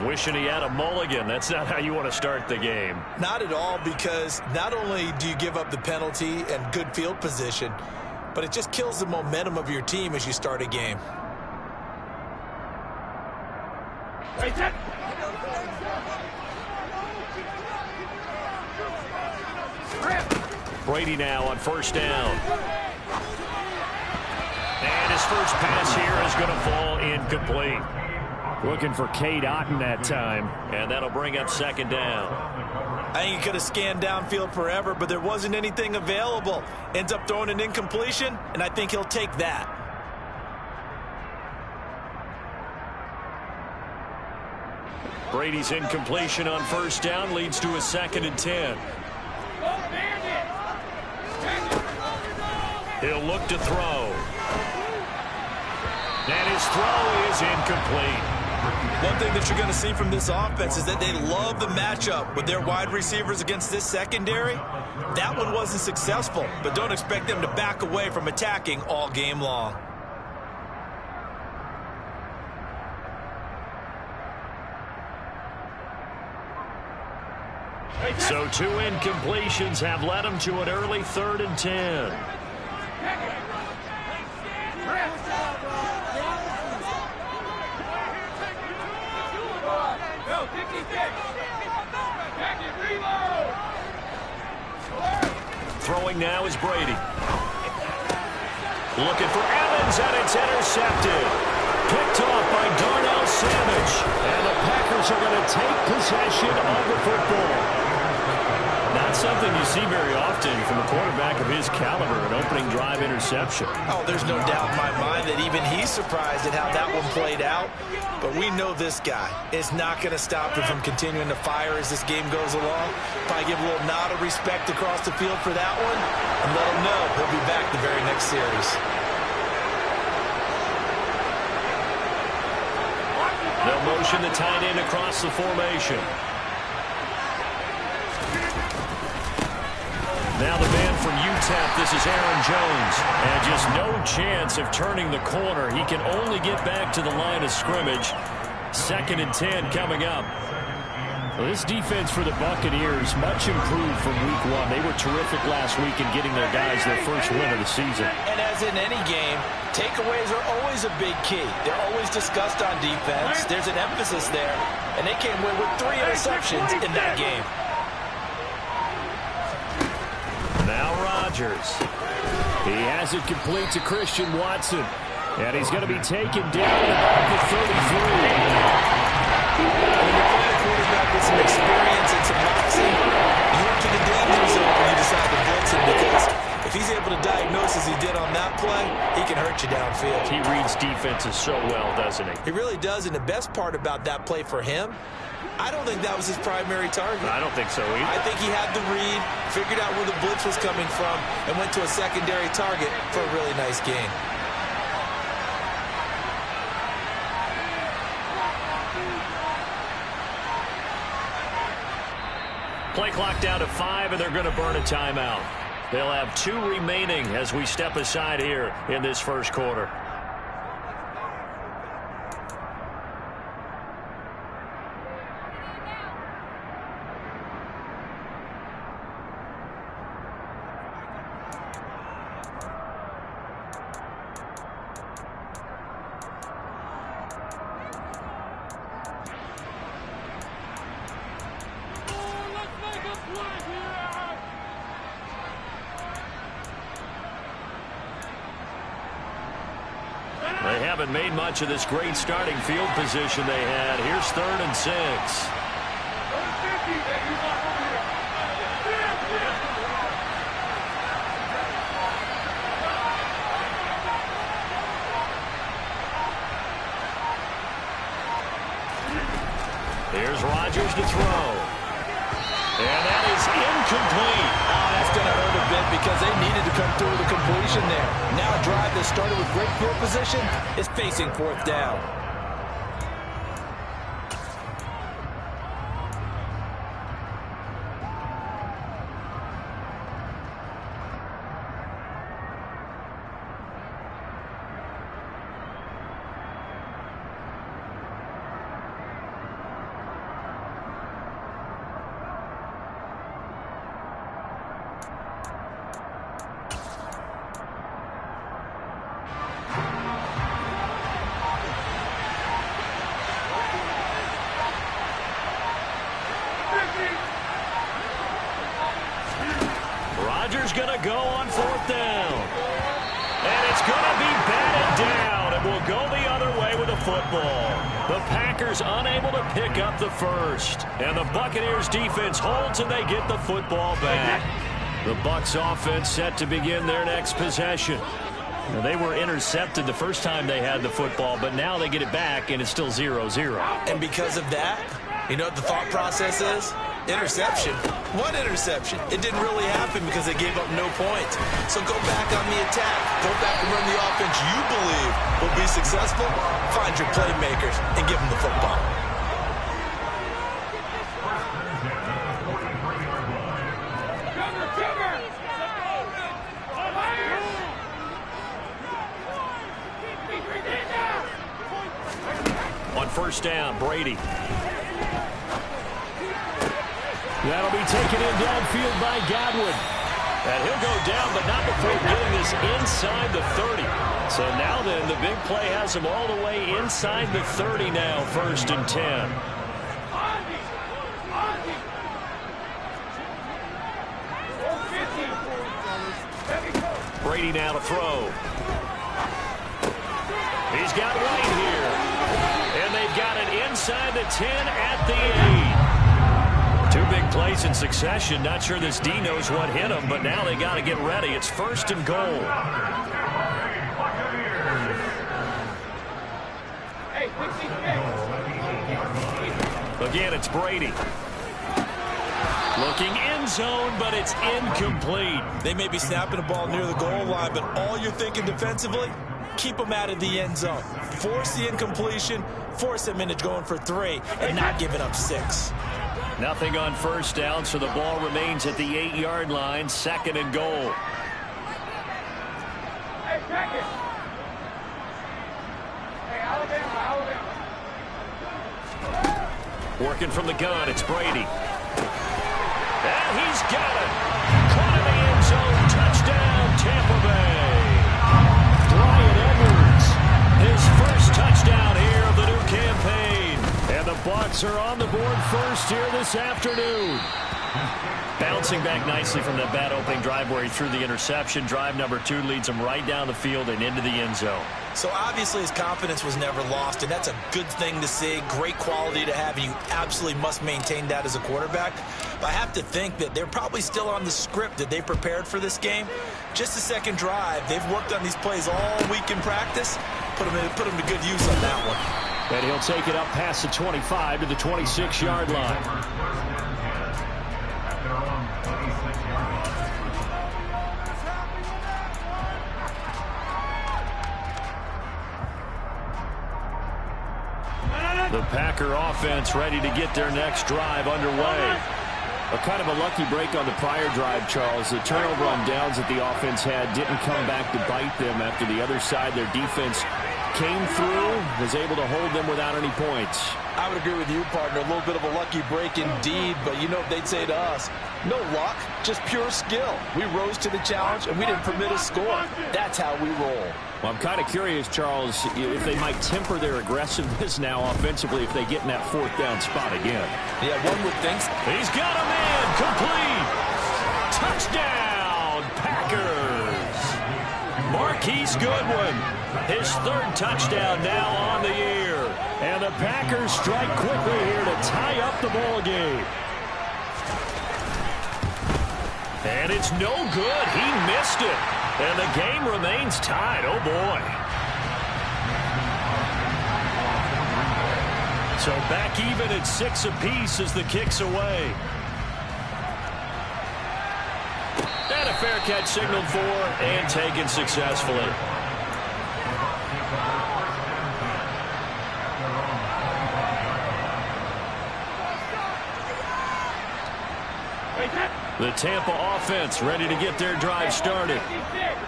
Wishing he had a mulligan. That's not how you want to start the game. Not at all, because not only do you give up the penalty and good field position, but it just kills the momentum of your team as you start a game. Brady now on first down. And his first pass here is going to fall incomplete. Looking for Cade Otton that time. And that'll bring up second down. I think he could have scanned downfield forever, but there wasn't anything available. Ends up throwing an incompletion, and I think he'll take that. Brady's incompletion on first down leads to a 2nd and 10. He'll look to throw. And his throw is incomplete. One thing that you're going to see from this offense is that they love the matchup with their wide receivers against this secondary. That one wasn't successful, but don't expect them to back away from attacking all game long. So 2 incompletions have led him to an early 3rd and 10. Throwing now is Brady. Looking for Evans, and it's intercepted. Picked off by Darnell Savage. And the Packers are going to take possession of the football. Not something you see very often from a quarterback of his caliber, an opening drive interception. Oh, there's no doubt in my mind that even he's surprised at how that one played out. But we know this guy is not going to stop him from continuing to fire as this game goes along. Probably give a little nod of respect across the field for that one, and let him know he'll be back the very next series. They'll motion the tight end across the formation. Now the man from UTEP, this is Aaron Jones. And just no chance of turning the corner. He can only get back to the line of scrimmage. 2nd and 10 coming up. Well, this defense for the Buccaneers, much improved from week 1. They were terrific last week in getting their guys their first win of the season. And as in any game, takeaways are always a big key. They're always discussed on defense. There's an emphasis there. And they came away with 3 interceptions in that game. Now Rodgers. He has it complete to Christian Watson. And he's going to be taken down at the 33. When you play a quarterback with some experience and some moxie, you enter the danger zone when you decide to blitz him, because if he's able to diagnose as he did on that play, he can hurt you downfield. He reads defenses so well, doesn't he? He really does, and the best part about that play for him, I don't think that was his primary target. I don't think so either. I think he had the read, figured out where the blitz was coming from, and went to a secondary target for a really nice gain. Play clock down to 5, and they're going to burn a timeout. They'll have 2 remaining as we step aside here in this first quarter. They haven't made much of this great starting field position they had. Here's 3rd and 6. Here's Rodgers to throw. And that is incomplete. Oh, that's going to hurt a bit because they needed to come through with a completion there. Now a drive that started with great field position is facing 4th down. go on 4th down. And it's going to be batted down, and will go the other way with the football. The Packers unable to pick up the first. And the Buccaneers defense holds, and they get the football back. The Bucs offense set to begin their next possession. Now, they were intercepted the first time they had the football, but now they get it back, and it's still 0-0. And because of that, you know what the thought process is? Interception. One interception. It didn't really happen because they gave up no points. So go back on the attack. Go back and run the offense you believe will be successful. Find your playmakers and give them the football. On 1st down, Brady. That'll be taken in downfield by Godwin. And he'll go down, but not before getting this inside the 30. So now then, the big play has him all the way inside the 30 now, 1st and 10. Brady now to throw. He's got White here. And they've got it inside the 10 at the 8. 2 big plays in succession. Not sure this D knows what hit him, but now they got to get ready. It's 1st and goal. Again, it's Brady. Looking end zone, but it's incomplete. They may be snapping the ball near the goal line, but all you're thinking defensively, keep them out of the end zone. Force the incompletion, force them into going for 3, and not giving up 6. Nothing on 1st down, so the ball remains at the 8-yard line, 2nd and goal. Working from the gun, it's Brady. And he's got it. Caught in the end zone, touchdown, Tampa Bay. Bryan Edwards, his first touchdown here of the new campaign. And the Bucs are on the board first here this afternoon. Bouncing back nicely from that bad opening drive where he threw the interception. Drive number 2 leads him right down the field and into the end zone. So obviously his confidence was never lost, and that's a good thing to see. Great quality to have, and you absolutely must maintain that as a quarterback. But I have to think that they're probably still on the script that they prepared for this game. Just the second drive. They've worked on these plays all week in practice. Put them to good use on that one. And he'll take it up past the 25 to the 26-yard line. The Packer offense ready to get their next drive underway. A kind of a lucky break on the prior drive, Charles. The turnover on downs that the offense had didn't come back to bite them after the other side. Their defense came through, was able to hold them without any points. I would agree with you, partner. A little bit of a lucky break indeed, but you know what they'd say to us? No luck, just pure skill. We rose to the challenge, and we didn't permit a score. That's how we roll. Well, I'm kind of curious, Charles, if they might temper their aggressiveness now offensively if they get in that 4th down spot again. Yeah, one would think so. He's got a man, complete. Touchdown, Packers. Marquise Goodwin, his 3rd touchdown now on the year. And the Packers strike quickly here to tie up the ball game. And it's no good. He missed it. And the game remains tied. Oh, boy. So back even at 6 apiece as the kick's away. And a fair catch signaled for and taken successfully. The Tampa offense ready to get their drive started.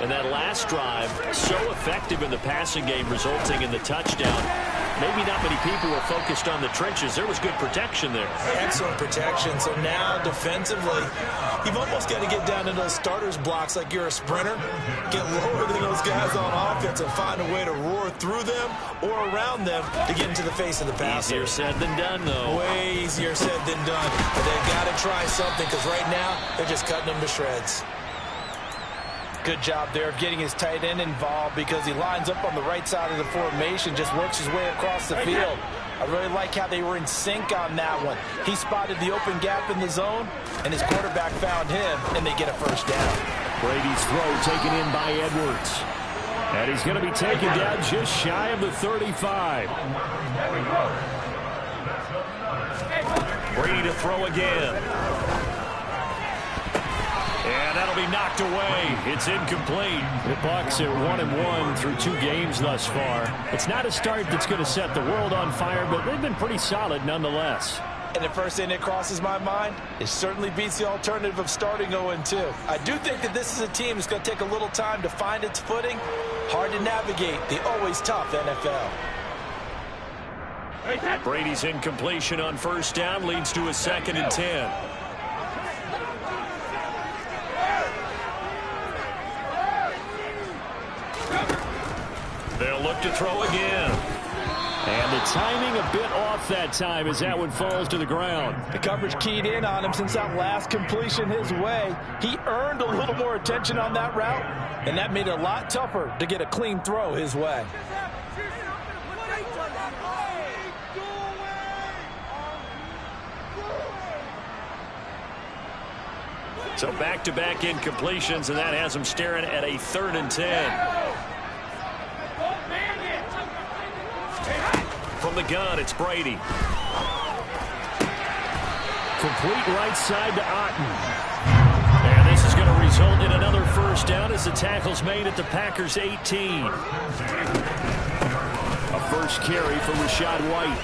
And that last drive, so effective in the passing game, resulting in the touchdown. Maybe not many people were focused on the trenches. There was good protection there. Excellent protection. So now, defensively, you've almost got to get down to those starters blocks like you're a sprinter. Get lower than those guys on offense and find a way to roar through them or around them to get into the face of the passer. Easier said than done, though. Way easier said than done. But they've got to try something because right now, they're just cutting them to shreds. Good job there of getting his tight end involved because he lines up on the right side of the formation, just works his way across the field. I really like how they were in sync on that one. He spotted the open gap in the zone, and his quarterback found him, and they get a first down. Brady's throw taken in by Edwards. And he's going to be taken down just shy of the 35. Brady to throw again. And that'll be knocked away. It's incomplete. The Bucs are 1-1 through 2 games thus far. It's not a start that's going to set the world on fire, but they've been pretty solid nonetheless. And the first thing that crosses my mind, it certainly beats the alternative of starting 0-2. I do think that this is a team that's going to take a little time to find its footing. Hard to navigate the always tough NFL. Brady's incompletion on first down leads to a 2nd and 10. They'll look to throw again. And the timing a bit off that time as that one falls to the ground. The coverage keyed in on him since that last completion his way. He earned a little more attention on that route, and that made it a lot tougher to get a clean throw his way. So back-to-back incompletions, and that has him staring at a 3rd and 10. From the gun, it's Brady. Complete right side to Otten. And this is going to result in another first down as the tackle's made at the Packers' 18. A first carry for Rachaad White.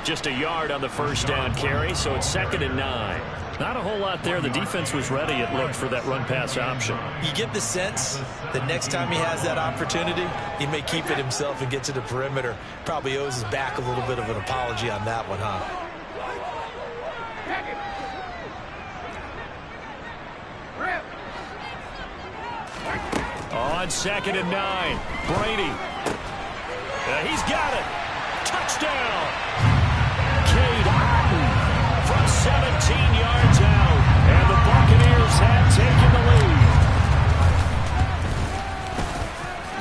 Just a yard on the first down carry, so it's 2nd and 9. Not a whole lot there. The defense was ready, it looked, for that run-pass option. You get the sense that next time he has that opportunity, he may keep it himself and get to the perimeter. Probably owes his back a little bit of an apology on that one, huh? On 2nd and 9, Brady. He's got it. Touchdown. Cade Otten from 17 yards out. And the Buccaneers have taken the lead.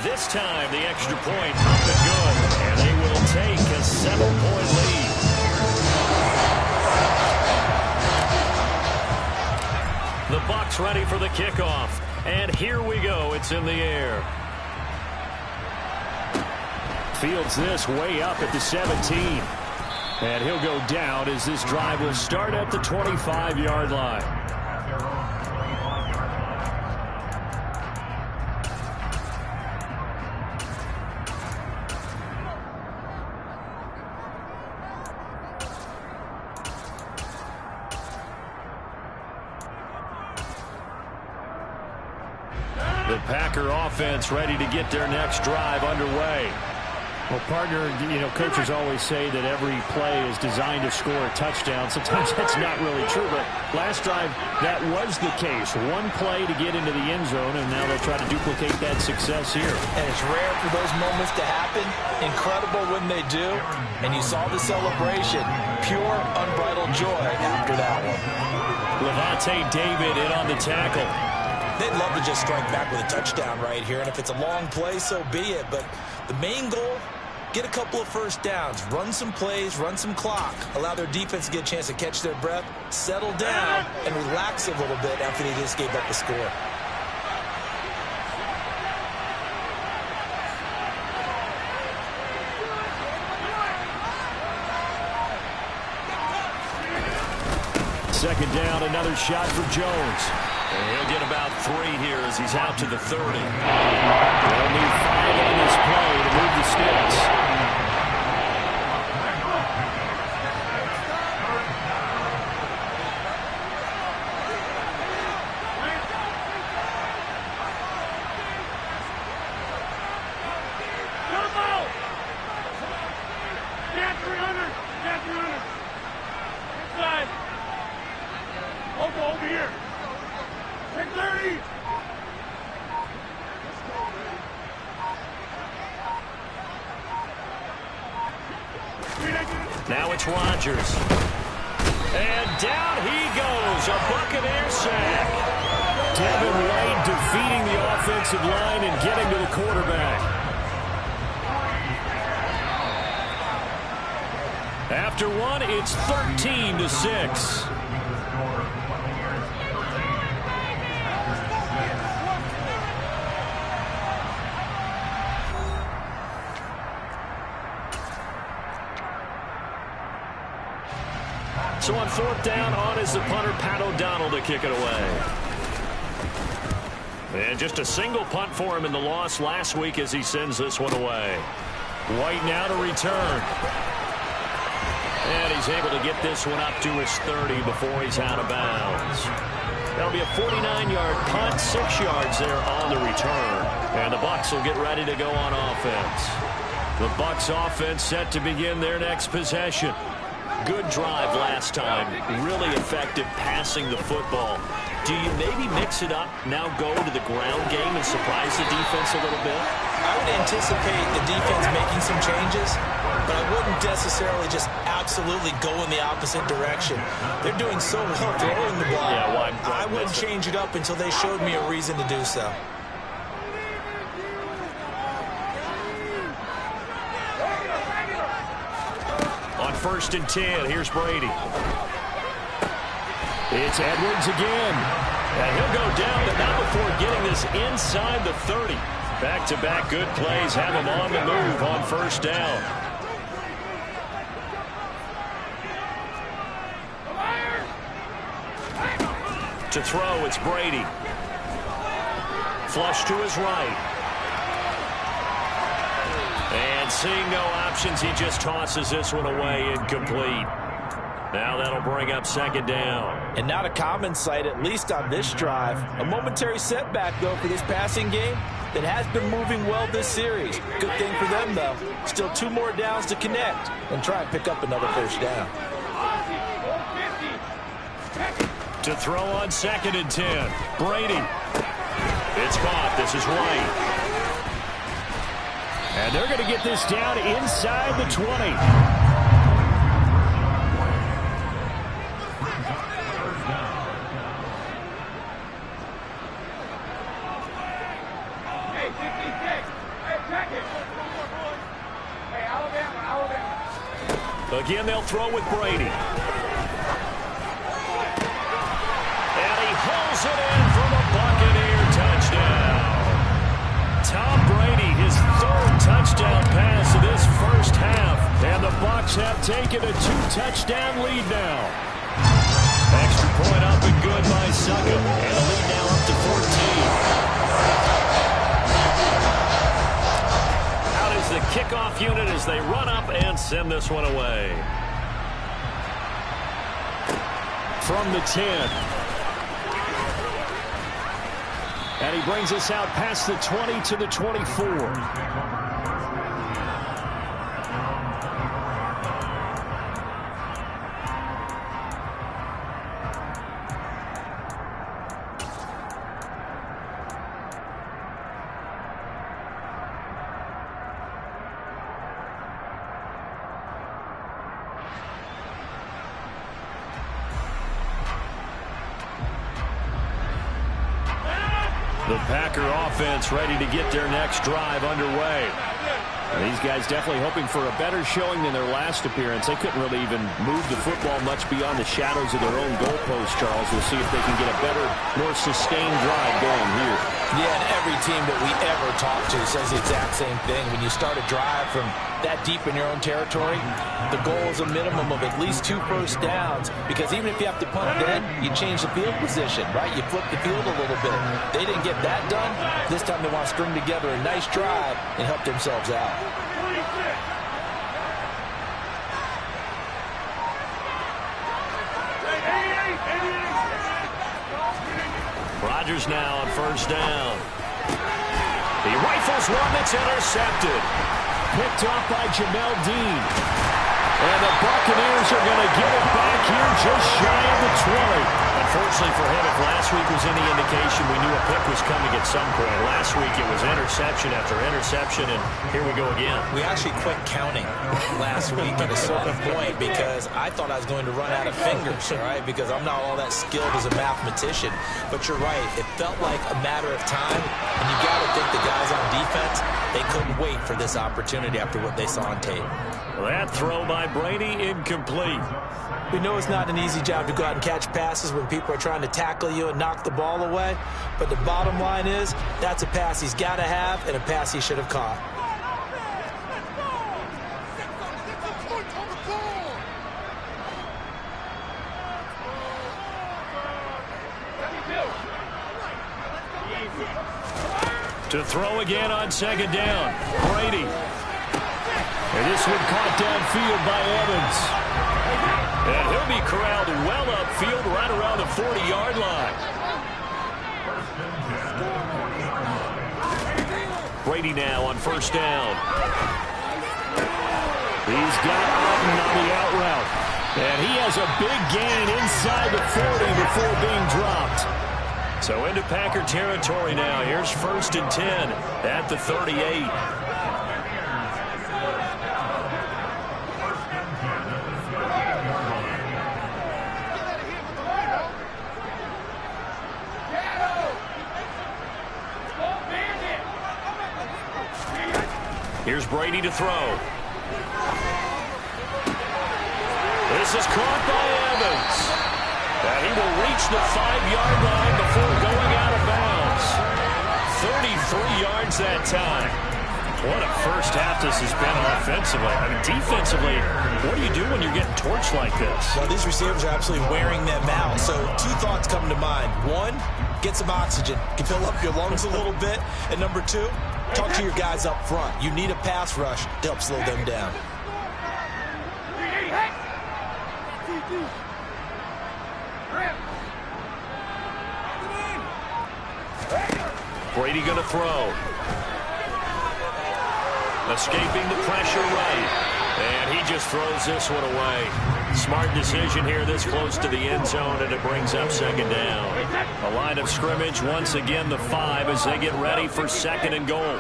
This time, the extra point up and good. And they will take a 7-point lead. The Bucs ready for the kickoff. And here we go. It's in the air. Fields this way up at the 17. And he'll go down as this drive will start at the 25-yard line. The Packer offense ready to get their next drive underway. Well, partner, coaches always say that every play is designed to score a touchdown. Sometimes that's not really true, but last drive, that was the case. One play to get into the end zone, and now they'll try to duplicate that success here. And it's rare for those moments to happen. Incredible when they do. And you saw the celebration. Pure, unbridled joy after that one. Levante David in on the tackle. They'd love to just strike back with a touchdown right here. And if it's a long play, so be it. But the main goal, get a couple of first downs, run some plays, run some clock, allow their defense to get a chance to catch their breath, settle down, and relax a little bit after they just gave up the score. Second down, another shot for Jones. And he'll get about 3 here as he's out to the 30. They'll need 5 on this play to move the sticks. Over here. 6:30. Now it's Rodgers. And down he goes. A Buccaneer sack. Devin White defeating the offensive line and getting to the quarterback. After one, it's 13-6. So on fourth down, on is the punter, Pat O'Donnell, to kick it away. And just a single punt for him in the loss last week as he sends this one away. White now to return. And he's able to get this one up to his 30 before he's out of bounds. That'll be a 49-yard punt, 6 yards there on the return. And the Bucs will get ready to go on offense. The Bucs offense set to begin their next possession. Good drive last time. Really effective passing the football. Do you maybe mix it up, now go to the ground game and surprise the defense a little bit? I would anticipate the defense making some changes, but I wouldn't necessarily just absolutely go in the opposite direction. They're doing so well throwing the ball. Yeah, why I wouldn't change it up until they showed me a reason to do so. On 1st and 10, here's Brady. It's Edwards again. And he'll go down, but not before getting this inside the 30. Back-to-back good plays have him on the move on 1st down. To throw, it's Brady. Flush to his right. And seeing no options, he just tosses this one away, incomplete. Now that'll bring up 2nd down. And not a common sight, at least on this drive. A momentary setback, though, for this passing game that has been moving well this series. Good thing for them, though. Still 2 more downs to connect and try and pick up another 1st down. To throw on 2nd and 10. Brady. It's caught. This is White. And they're going to get this down inside the 20. Again, they'll throw with Brady. And he hauls it in from a Buccaneer touchdown. Tom Brady, his 3rd touchdown pass of this 1st half. And the Bucs have taken a 2-touchdown lead now. Extra point up and good by Simking. And the lead now up to 14. Out is the kickoff unit as they run up and send this one away. From the 10. And he brings us out past the 20 to the 24. The Packer offense ready to get their next drive underway. These guys definitely hoping for a better showing than their last appearance. They couldn't really even move the football much beyond the shadows of their own goalpost, Charles. We'll see if they can get a better, more sustained drive going here. Yeah, and every team that we ever talk to says the exact same thing. When you start a drive from that deep in your own territory, the goal is a minimum of at least 2 first downs, because even if you have to punt then, you change the field position, right? You flip the field a little bit. They didn't get that done. This time they want to string together a nice drive and help themselves out. Rodgers now on 1st down. He rifles one that's intercepted. Picked off by Jamel Dean. And the Buccaneers are going to get it back here just shy of the 20. Unfortunately for him, if last week was any indication, we knew a pick was coming at some point. Last week it was interception after interception, and here we go again. We actually quit counting last week at a certain point because I thought I was going to run out of fingers, all right, because I'm not all that skilled as a mathematician. But you're right. If felt like a matter of time, and you got to think the guys on defense, they couldn't wait for this opportunity after what they saw on tape. That throw by Brady incomplete. We know it's not an easy job to go out and catch passes when people are trying to tackle you and knock the ball away, but the bottom line is that's a pass he's got to have and a pass he should have caught. To throw again on second down. Brady. And this one caught downfield by Evans. And he'll be corralled well upfield right around the 40-yard line. Brady now on first down. He's got Otten on the out route. And he has a big gain inside the 40 before being dropped. So into Packer territory now. Here's first and 10 at the 38. Here's Brady to throw. This is caught by Evans. And he will reach the 5-yard line before going out of bounds. 33 yards that time. What a first half this has been offensively. I mean, defensively, what do you do when you're getting torched like this? Well, these receivers are absolutely wearing them out. So two thoughts come to mind. One, get some oxygen. You can fill up your lungs a little bit. And number two, talk to your guys up front. You need a pass rush to help slow them down. Brady going to throw. Escaping the pressure right. And he just throws this one away. Smart decision here this close to the end zone, and it brings up second down. A line of scrimmage, once again the 5 as they get ready for second and goal.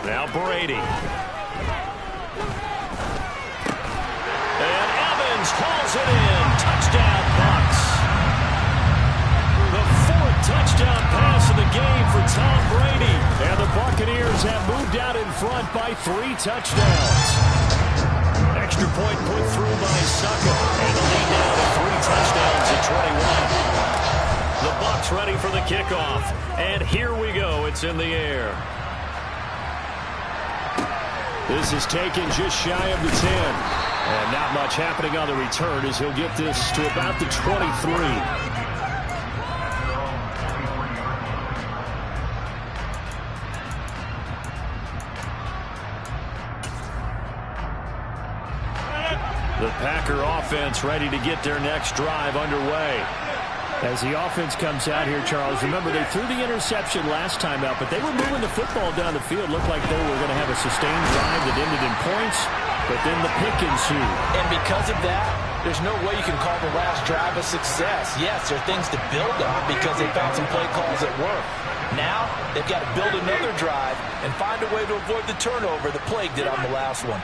Now Brady. And Evans calls it in. Touchdown, Bucs. The 4th touchdown pass of the game for Tom Brady. And the Buccaneers have moved out in front by 3 touchdowns. Extra point put through by Succa. And the lead now to 3 touchdowns at 21. The Bucs ready for the kickoff. And here we go. It's in the air. This is taken just shy of the 10. And not much happening on the return as he'll get this to about the 23. The Packer offense ready to get their next drive underway. As the offense comes out here, Charles, remember they threw the interception last time out, but they were moving the football down the field. Looked like they were going to have a sustained drive that ended in points, but then the pick ensued. And because of that, there's no way you can call the last drive a success. Yes, there are things to build on because they found some play calls that work. Now, they've got to build another drive and find a way to avoid the turnover the plague did on the last one.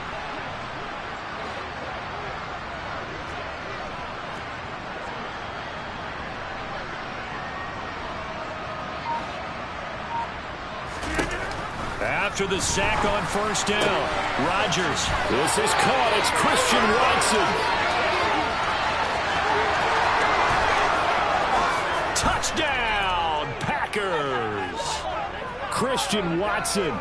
After the sack on first down, Rodgers. This is caught. It's Christian Watson. Touchdown, Packers. Christian Watson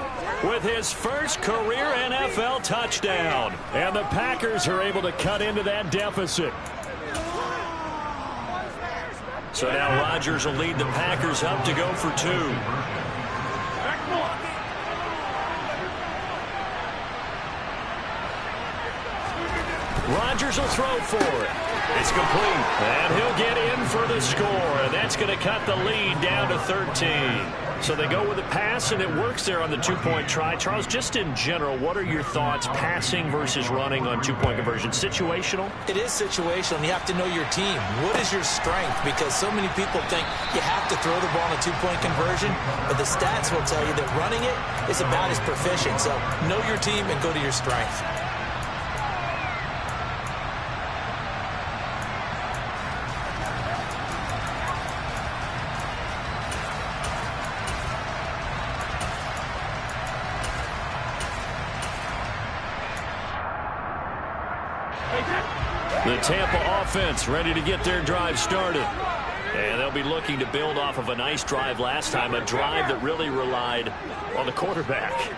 with his first career NFL touchdown. And the Packers are able to cut into that deficit. So now Rodgers will lead the Packers up to go for 2. Rodgers will throw for it. It's complete. And he'll get in for the score. And that's going to cut the lead down to 13. So they go with a pass, and it works there on the two-point try. Charles, just in general, what are your thoughts passing versus running on two-point conversion? Situational? It is situational, and you have to know your team. What is your strength? Because so many people think you have to throw the ball on a two-point conversion, but the stats will tell you that running it is about as proficient. So know your team and go to your strength. The Tampa offense ready to get their drive started. And they'll be looking to build off of a nice drive last time, a drive that really relied on the quarterback.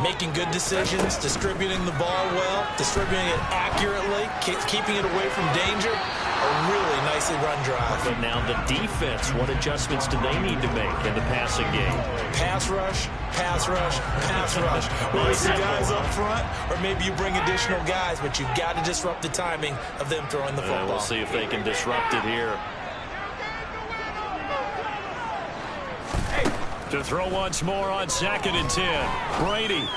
Making good decisions, distributing the ball well, distributing it accurately, keeping it away from danger. A really nicely run drive. But now the defense, what adjustments do they need to make in the passing game? Pass rush, pass rush, pass rush. Whether it's the guys up front or maybe you bring additional guys, but you've got to disrupt the timing of them throwing the football. We'll see if they can disrupt it here. To throw once more on 2nd and 10. Brady.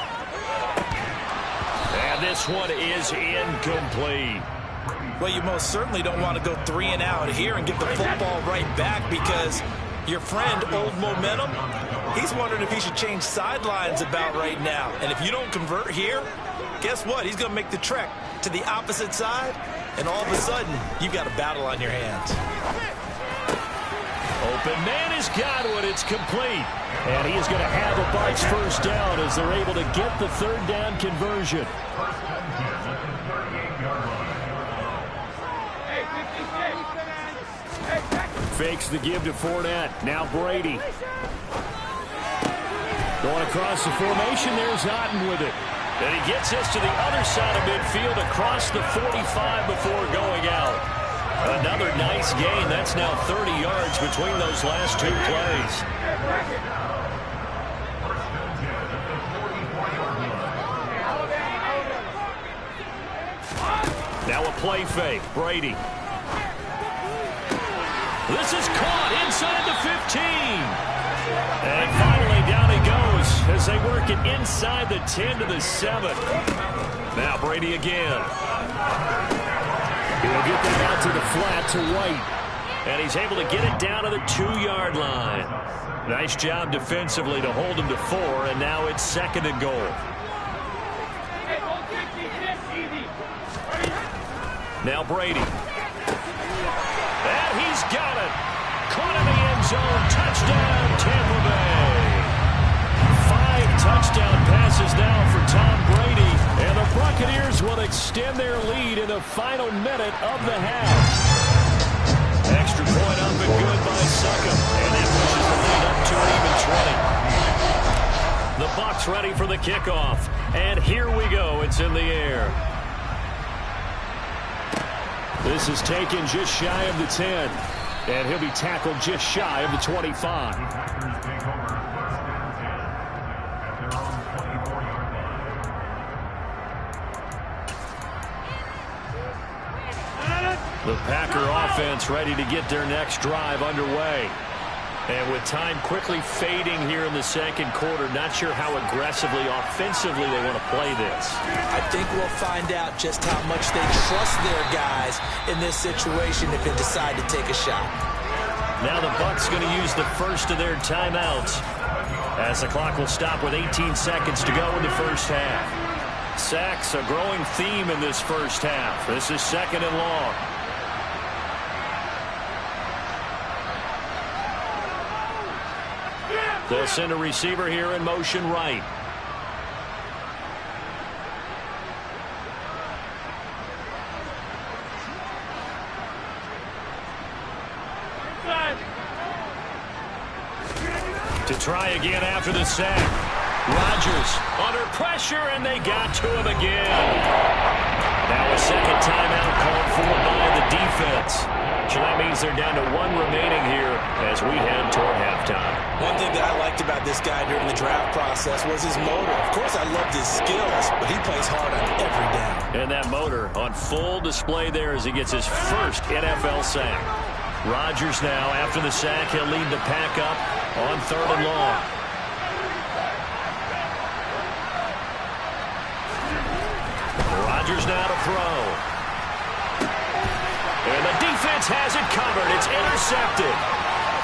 And this one is incomplete. Well, you most certainly don't want to go 3 and out here and get the football right back, because your friend, Old Momentum, he's wondering if he should change sidelines about right now. And if you don't convert here, guess what? He's going to make the trek to the opposite side, and all of a sudden, you've got a battle on your hands. Open man has got one. It's complete. And he is going to have a Bucs first down as they're able to get the 3rd down conversion. Fakes the give to Fournette. Now Brady. Going across the formation. There's Otten with it. And he gets this to the other side of midfield across the 45 before going out. Another nice gain. That's now 30 yards between those last 2 plays. Now a play fake. Brady. This is caught inside the 15. And finally down he goes as they work it inside the 10 to the 7. Now Brady again. He'll get that out to the flat to White. And he's able to get it down to the 2-yard line. Nice job defensively to hold him to 4, and now it's 2nd and goal. Now Brady. And he's got it. Caught in the end zone. Touchdown, Tampa Bay. 5 touchdown passes now for Tom Brady. And the Buccaneers will extend their lead in the final minute of the half. Extra point up and good by Simking. And that pushes the lead up to an even 20. The Bucs ready for the kickoff. And here we go. It's in the air. This is taken just shy of the 10. And he'll be tackled just shy of the 25. The Packer offense ready to get their next drive underway. And with time quickly fading here in the 2nd quarter, not sure how aggressively, offensively they want to play this. I think we'll find out just how much they trust their guys in this situation if they decide to take a shot. Now the Bucs going to use the first of their timeouts as the clock will stop with 18 seconds to go in the first half. Sacks, a growing theme in this first half. This is 2nd and long. They'll send a receiver here in motion right. To try again after the sack. Rodgers under pressure, and they got to him again. Now a 2nd timeout called for by the defense. So that means they're down to 1 remaining here as we head toward halftime. One thing that I liked about this guy during the draft process was his motor. Of course, I loved his skills, but he plays hard on every down. And that motor on full display there as he gets his first NFL sack. Rodgers now, after the sack, he'll lead the pack up on 3rd and long. Rodgers now to throw. And the defense has it covered. It's intercepted.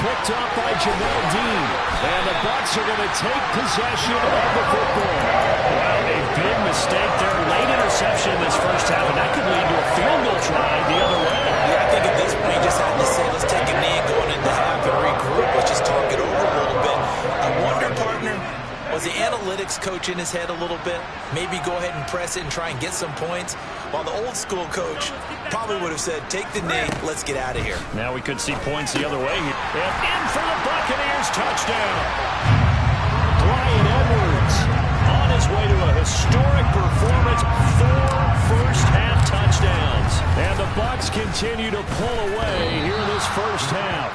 Picked up by Jamel Dean. And the Bucs are going to take possession of the football. Well, a big mistake there. Late interception in this first half, and that could lead to a field goal try the other way. Yeah, I think at this point he just had to say, let's take a knee going into half and regroup. Let's just talk it over a little bit. I wonder, partner, was the analytics coach in his head a little bit? Maybe go ahead and press it and try and get some points? While the old school coach probably would have said, take the knee, let's get out of here. Now we could see points the other way. And in for the Buccaneers, touchdown. Clyde Edwards on his way to a historic performance, 4 first-half touchdowns. And the Bucs continue to pull away here in this first half.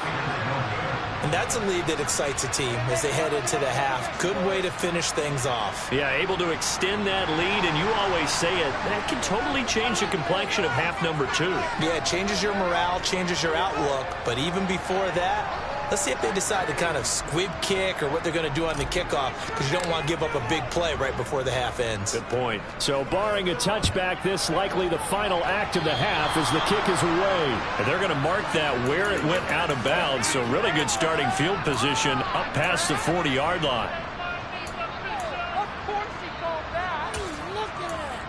And that's a lead that excites a team as they head into the half. Good way to finish things off. Yeah, able to extend that lead, and you always say it, that can totally change the complexion of half number 2. Yeah, it changes your morale, changes your outlook. But even before that, let's see if they decide to kind of squib kick or what they're going to do on the kickoff, because you don't want to give up a big play right before the half ends. Good point. So barring a touchback, this likely the final act of the half as the kick is away. And they're going to mark that where it went out of bounds. So really good starting field position up past the 40-yard line. Of course he called that. Look at it.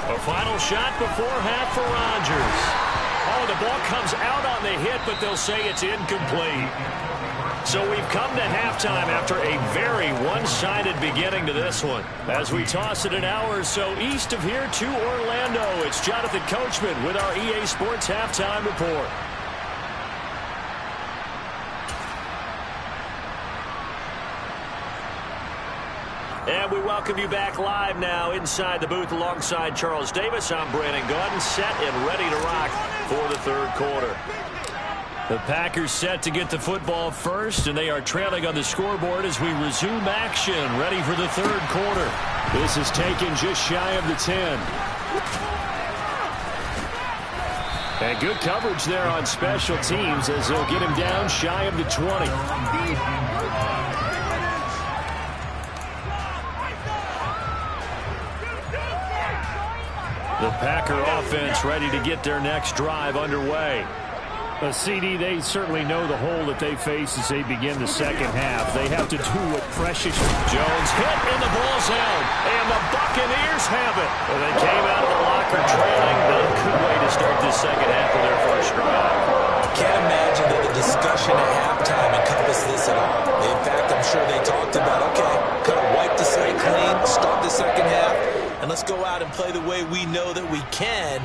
A final shot before half for Rodgers. Oh, the ball comes out on the hit, but they'll say it's incomplete. So we've come to halftime after a very one-sided beginning to this one. As we toss it an hour or so east of here to Orlando, it's Jonathan Coachman with our EA Sports Halftime Report. And we welcome you back live now inside the booth alongside Charles Davis. I'm Brandon Gordon, set and ready to rock for the third quarter. The Packers set to get the football first, and they are trailing on the scoreboard as we resume action, ready for the third quarter. This is taken just shy of the 10. And good coverage there on special teams as they'll get him down shy of the 20. The Packer offense ready to get their next drive underway. A CD, they certainly know the hole that they face as they begin the second half. They have to do what Precious Jones hit, and the ball's out. And the Buccaneers have it. Well, they came out of the locker trailing. Not a good way to start this second half of their first drive. Can't imagine that the discussion at halftime encompassed this at all. In fact, I'm sure they talked about, okay, kind of wipe the slate clean, start the second half, and let's go out and play the way we know that we can.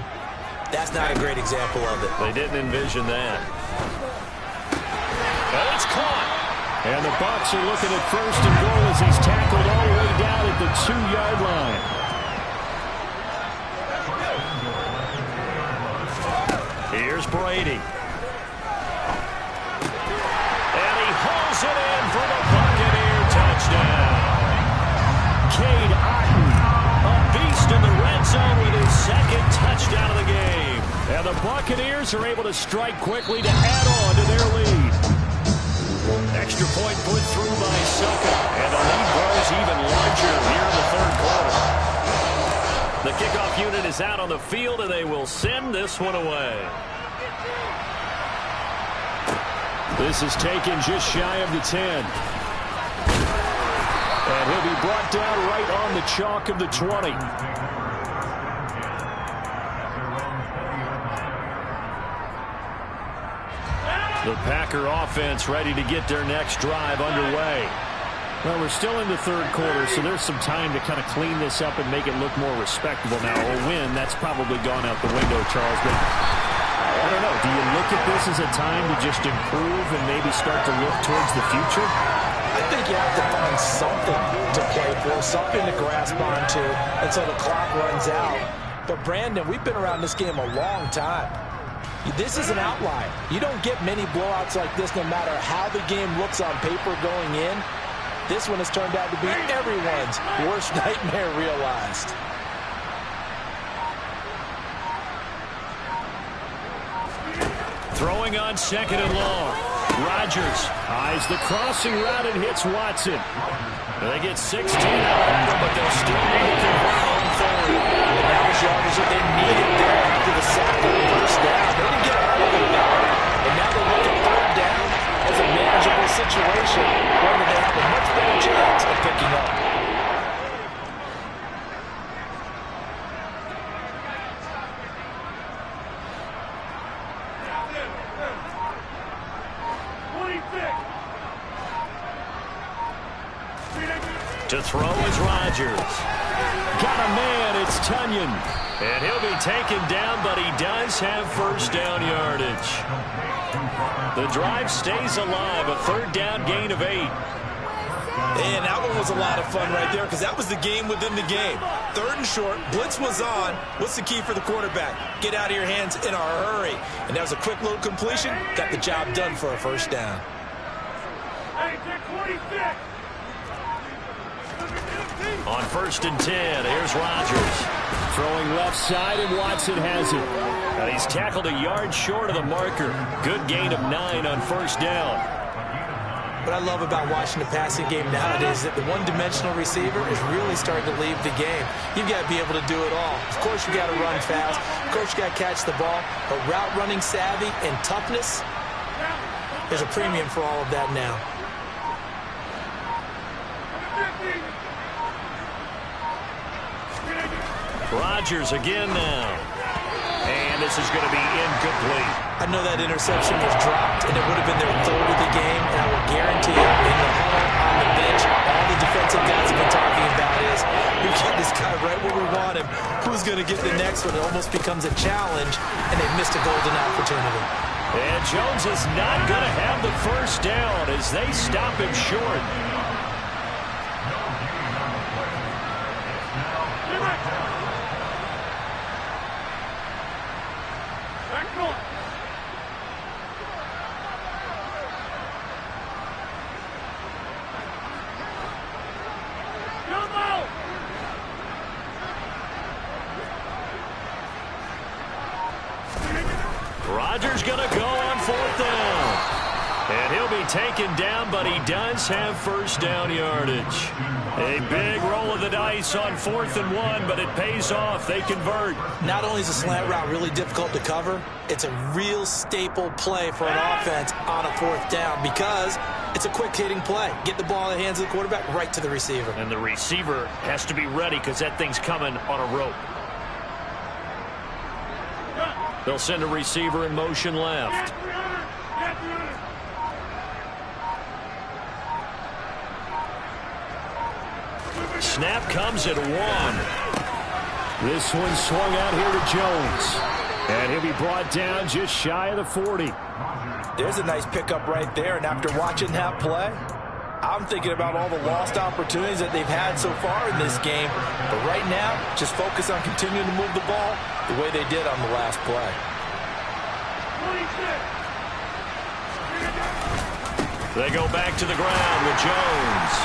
That's not a great example of it. They didn't envision that. And it's caught. And the Bucs are looking at first and goal as he's tackled all the way down at the 2-yard line. Here's Brady. And he hauls it in for the Buccaneer touchdown. Cade Otton, a beast in the red zone with his second touchdown of the game. And the Buccaneers are able to strike quickly to add on to their lead. Extra point put through by Saka. And the lead grows even larger here in the third quarter. The kickoff unit is out on the field, and they will send this one away. This is taken just shy of the 10. And he'll be brought down right on the chalk of the 20. The Packer offense ready to get their next drive underway. Well, we're still in the third quarter, so there's some time to kind of clean this up and make it look more respectable. Now, a win, that's probably gone out the window, Charles. But don't know. Do you look at this as a time to just improve and maybe start to look towards the future? I think you have to find something to play for, something to grasp onto until the clock runs out. But, Brandon, we've been around this game a long time. This is an outlier. You don't get many blowouts like this no matter how the game looks on paper going in. This one has turned out to be everyone's worst nightmare realized. Throwing on second and long. Rodgers eyes the crossing route and hits Watson. They get 16 out of it, but they'll still need to convert on third. And that was yardage that they needed there after the sack on first down. They didn't get all of it back. And now they look at third down as a manageable situation, one that they have a much better chance of picking up. To throw is Rodgers. Got a man, it's Tunyon. And he'll be taken down, but he does have first down yardage. The drive stays alive, a third down gain of 8. And that one was a lot of fun right there because that was the game within the game. Third and short, blitz was on. What's the key for the quarterback? Get out of your hands in a hurry. And that was a quick little completion. Got the job done for a first down. Hey, 26. On first and 10, here's Rodgers. Throwing left side, and Watson has it. And he's tackled a yard short of the marker. Good gain of 9 on first down. What I love about watching the passing game nowadays is that the one-dimensional receiver is really starting to leave the game. You've got to be able to do it all. Of course, you got to run fast. Of course, you got to catch the ball. But route running savvy and toughness, there's a premium for all of that now. Rodgers again now. And this is going to be incomplete. I know that interception was dropped, and it would have been their third of the game, and I will guarantee you, in the huddle, on the bench, all the defensive guys have been talking about is, we get this guy right where we want him. Who's going to get the next one? It almost becomes a challenge, and they've missed a golden opportunity. And Jones is not going to have the first down as they stop him short. Rodgers going to go on fourth down. And he'll be taken down, but he does have first down yardage. A big roll of the dice on 4th and 1, but it pays off. They convert. Not only is a slant route really difficult to cover, it's a real staple play for an offense on a 4th down because it's a quick-hitting play. Get the ball in the hands of the quarterback right to the receiver. And the receiver has to be ready because that thing's coming on a rope. They'll send a receiver in motion left. Snap comes at 1. This one swung out here to Jones. And he'll be brought down just shy of the 40. There's a nice pickup right there, and after watching that play, I'm thinking about all the lost opportunities that they've had so far in this game. But right now, just focus on continuing to move the ball the way they did on the last play. They go back to the ground with Jones.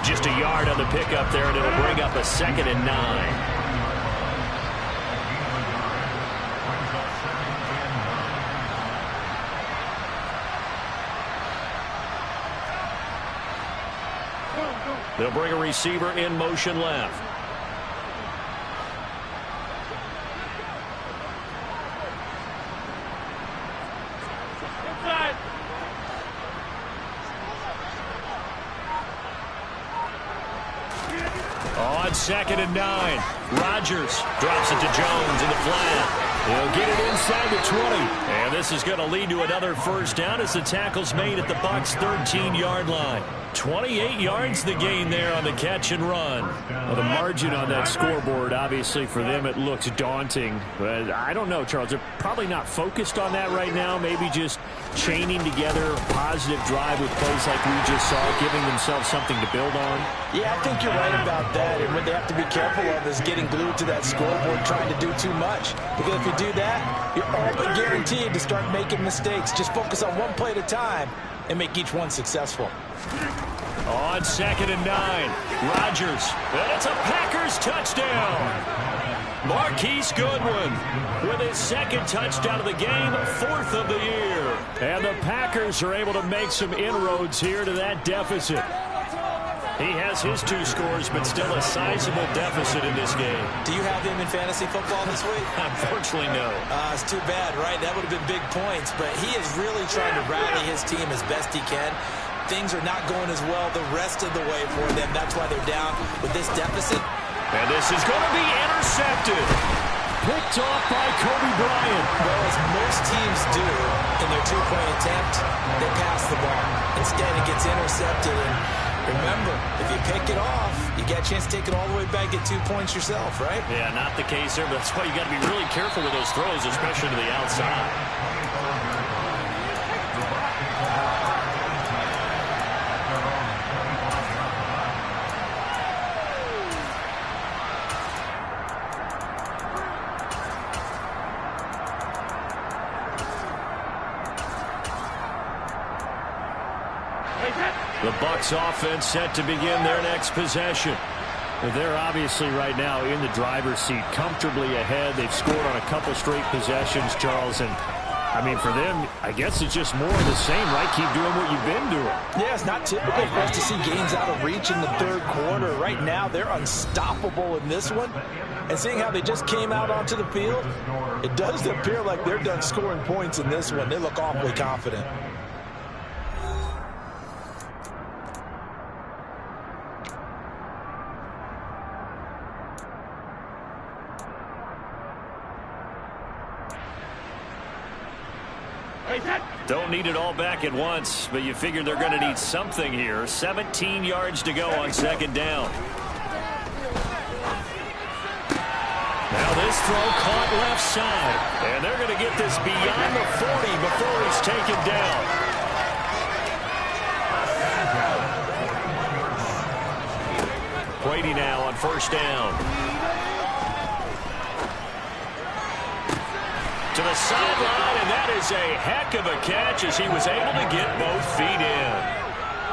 Just a yard on the pickup there, and it'll bring up a 2nd and 9. They'll bring a receiver in motion left. On 2nd and 9. Rodgers drops it to Jones in the flat. He'll get it inside the 20. And this is going to lead to another first down as the tackle's made at the Bucs' 13-yard line. 28 yards the gain there on the catch and run. Well, the margin on that scoreboard, obviously for them it looks daunting. But I don't know, Charles. They're probably not focused on that right now. Maybe just chaining together a positive drive with plays like we just saw, giving themselves something to build on. Yeah, I think you're right about that. And what they have to be careful of is getting glued to that scoreboard trying to do too much. Because if you do that, you're all but guaranteed to start making mistakes. Just focus on one play at a time and make each one successful. On 2nd and 9, Rodgers, and it's a Packers touchdown. Marquise Goodwin with his 2nd touchdown of the game, 4th of the year. And the Packers are able to make some inroads here to that deficit. He has his 2 scores, but still a sizable deficit in this game. Do you have him in fantasy football this week? Unfortunately, no. It's too bad, right? That would have been big points, but he is really trying to rally his team as best he can. Things are not going as well the rest of the way for them. That's why they're down with this deficit. And this is going to be intercepted. Picked off by Kobe Bryant. Well, as most teams do in their 2-point attempt, they pass the ball. Instead, it gets intercepted. And remember, if you pick it off, you get a chance to take it all the way back, get 2 points yourself, right? Yeah, not the case there, but that's why you got to be really careful with those throws, especially to the outside. The Bucs offense set to begin their next possession. They're obviously right now in the driver's seat, comfortably ahead. They've scored on a couple straight possessions, Charles. And, I mean, for them, I guess it's just more of the same, right? Keep doing what you've been doing. Yeah, it's not typical for us to see games out of reach in the 3rd quarter. Right now, they're unstoppable in this one. And seeing how they just came out onto the field, it does appear like they're done scoring points in this one. They look awfully confident. Don't need it all back at once, but you figure they're going to need something here. 17 yards to go on 2nd down. Now this throw caught left side, and they're going to get this beyond the 40 before he's taken down. Brady now on 1st down. To the sideline, and that is a heck of a catch as he was able to get both feet in.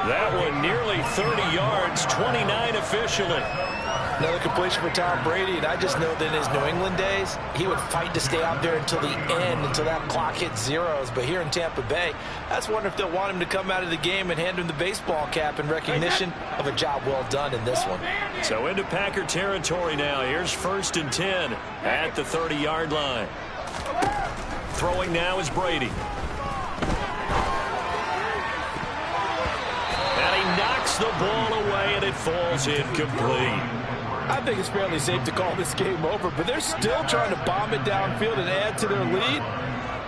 That one nearly 30 yards, 29 officially. Another completion for Tom Brady, and I just know that in his New England days, he would fight to stay out there until the end, until that clock hit zeros. But here in Tampa Bay, I just wonder if they'll want him to come out of the game and hand him the baseball cap in recognition of a job well done in this one. So into Packer territory now. Here's 1st and 10 at the 30-yard line. Throwing now is Brady. And he knocks the ball away, and it falls incomplete. I think it's fairly safe to call this game over, but they're still trying to bomb it downfield and add to their lead.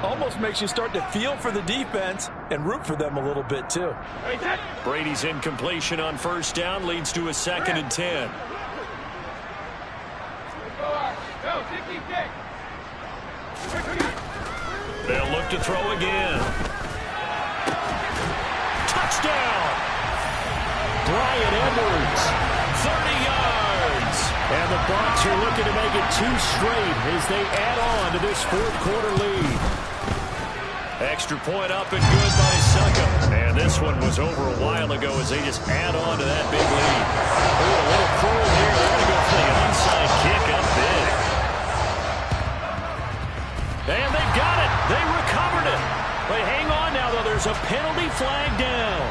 Almost makes you start to feel for the defense and root for them a little bit, too. Brady's incompletion on 1st down leads to a 2nd and 10. They'll look to throw again. Touchdown! Brian Edwards, 30 yards. And the Bucs are looking to make it 2 straight as they add on to this 4th quarter lead. Extra point up and good by Simking. And this one was over a while ago as they just add on to that big lead. Oh, a little throw here. They're going to go for the onside kick up big. And they got it. They recovered it. But hang on now, though. There's a penalty flag down.